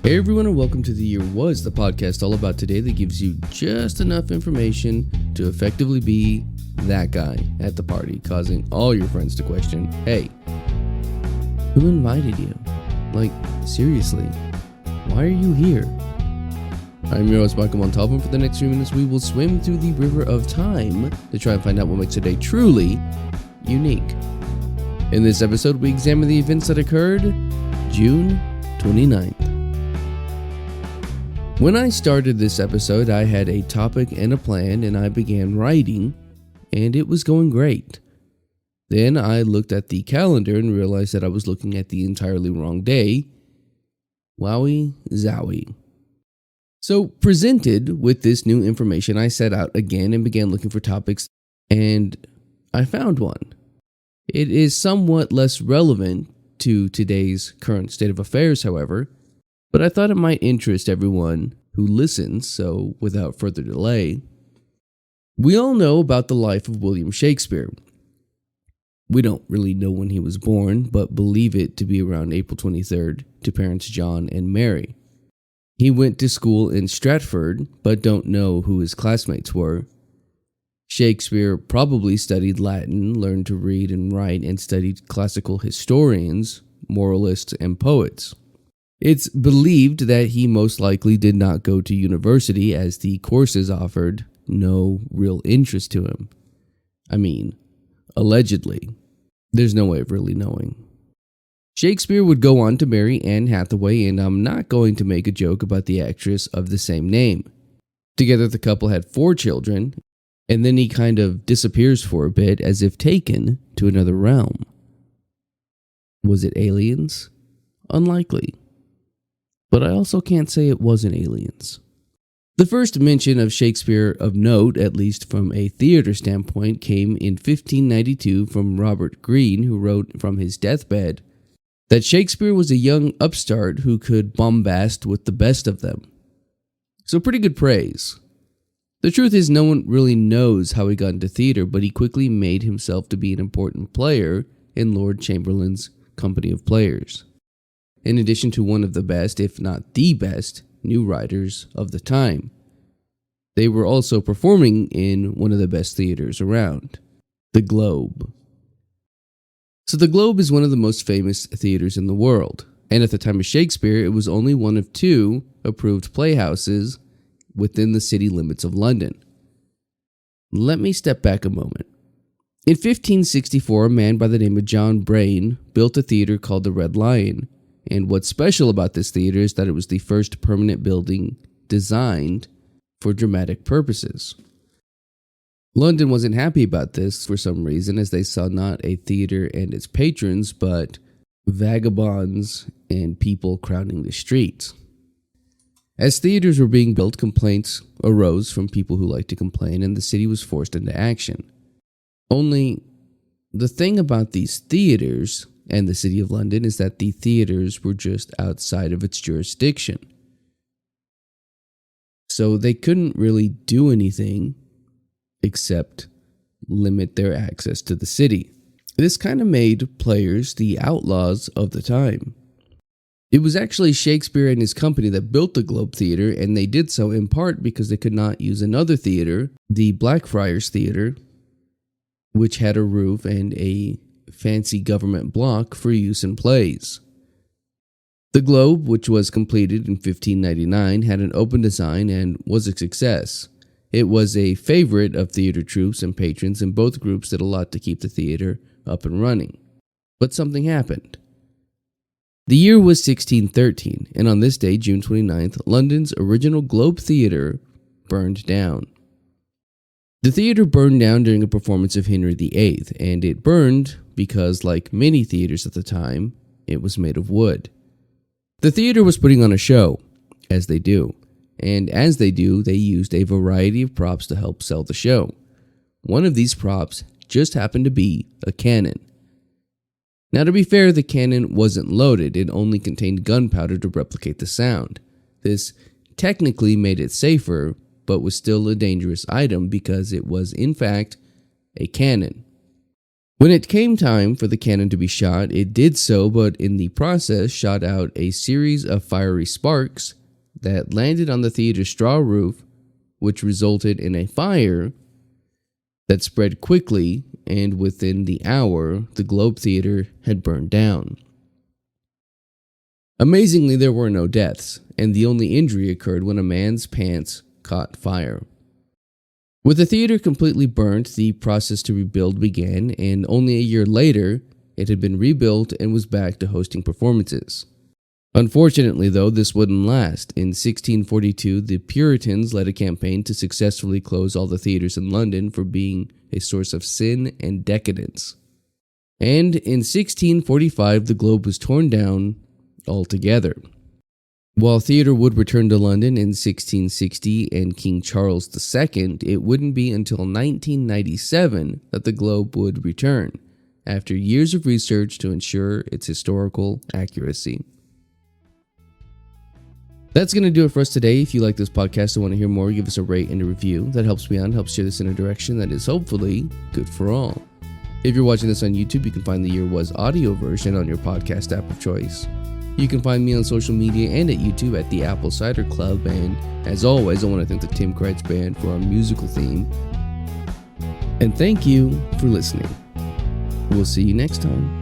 Hey everyone, and welcome to The Year Was, the podcast all about today that gives you just enough information to effectively be that guy at the party, causing all your friends to question, hey, who invited you? Like, seriously, why are you here? I'm your host, Michael Montalvo, and for the next few minutes we will swim through the river of time to try and find out what makes a day truly unique. In this episode, we examine the events that occurred June 29th. When I started this episode, I had a topic and a plan, and I began writing, and it was going great. Then I looked at the calendar and realized that I was looking at the entirely wrong day. Wowie zowie. So, presented with this new information, I set out again and began looking for topics, and I found one. It is somewhat less relevant to today's current state of affairs, however, but I thought it might interest everyone who listens, so without further delay, we all know about the life of William Shakespeare. We don't really know when he was born, but believe it to be around April 23rd to parents John and Mary. He went to school in Stratford, but don't know who his classmates were. Shakespeare probably studied Latin, learned to read and write, and studied classical historians, moralists, and poets. It's believed that he most likely did not go to university as the courses offered no real interest to him. I mean, allegedly. There's no way of really knowing. Shakespeare would go on to marry Anne Hathaway, and I'm not going to make a joke about the actress of the same name. Together the couple had 4 children, and then he kind of disappears for a bit as if taken to another realm. Was it aliens? Unlikely. But I also can't say it wasn't aliens. The first mention of Shakespeare of note, at least from a theater standpoint, came in 1592 from Robert Greene, who wrote from his deathbed that Shakespeare was a young upstart who could bombast with the best of them. So pretty good praise. The truth is, no one really knows how he got into theater, but he quickly made himself to be an important player in Lord Chamberlain's company of players. In addition to one of the best, if not the best, new writers of the time. They were also performing in one of the best theaters around, the Globe. So the Globe is one of the most famous theaters in the world, and at the time of Shakespeare, it was only one of 2 approved playhouses within the city limits of London. Let me step back a moment. In 1564, a man by the name of John Braine built a theater called the Red Lion, and what's special about this theater is that it was the first permanent building designed for dramatic purposes. London wasn't happy about this for some reason, as they saw not a theater and its patrons, but vagabonds and people crowding the streets. As theaters were being built, complaints arose from people who liked to complain, and the city was forced into action. Only, the thing about these theaters and the City of London is that the theaters were just outside of its jurisdiction. So they couldn't really do anything except limit their access to the city. This kind of made players the outlaws of the time. It was actually Shakespeare and his company that built the Globe Theater, and they did so in part because they could not use another theater, the Blackfriars Theater, which had a roof and a fancy government block for use in plays. The Globe, which was completed in 1599, had an open design and was a success. It was a favorite of theater troupes and patrons, and both groups did a lot to keep the theater up and running. But something happened. The year was 1613, and on this day, June 29th, London's original Globe Theater burned down. The theater burned down during a performance of Henry VIII, and it burned because, like many theaters at the time, it was made of wood. The theater was putting on a show, as they do, and as they do, they used a variety of props to help sell the show. One of these props just happened to be a cannon. Now, to be fair, the cannon wasn't loaded, it only contained gunpowder to replicate the sound. This technically made it safer, but was still a dangerous item because it was, in fact, a cannon. When it came time for the cannon to be shot, it did so, but in the process shot out a series of fiery sparks that landed on the theater's straw roof, which resulted in a fire that spread quickly, and within the hour, the Globe Theater had burned down. Amazingly, there were no deaths, and the only injury occurred when a man's pants caught fire. With the theater completely burnt, the process to rebuild began, and only a year later, it had been rebuilt and was back to hosting performances. Unfortunately, though, this wouldn't last. In 1642, the Puritans led a campaign to successfully close all the theaters in London for being a source of sin and decadence. And in 1645, the Globe was torn down altogether. While theater would return to London in 1660 and King Charles II, it wouldn't be until 1997 that the Globe would return, after years of research to ensure its historical accuracy. That's going to do it for us today. If you like this podcast and want to hear more, give us a rate and a review. That helps me out and helps steer this in a direction that is hopefully good for all. If you're watching this on YouTube, you can find the Year Was audio version on your podcast app of choice. You can find me on social media and at YouTube at the Apple Cider Club. And as always, I want to thank the Tim Kreitz Band for our musical theme. And thank you for listening. We'll see you next time.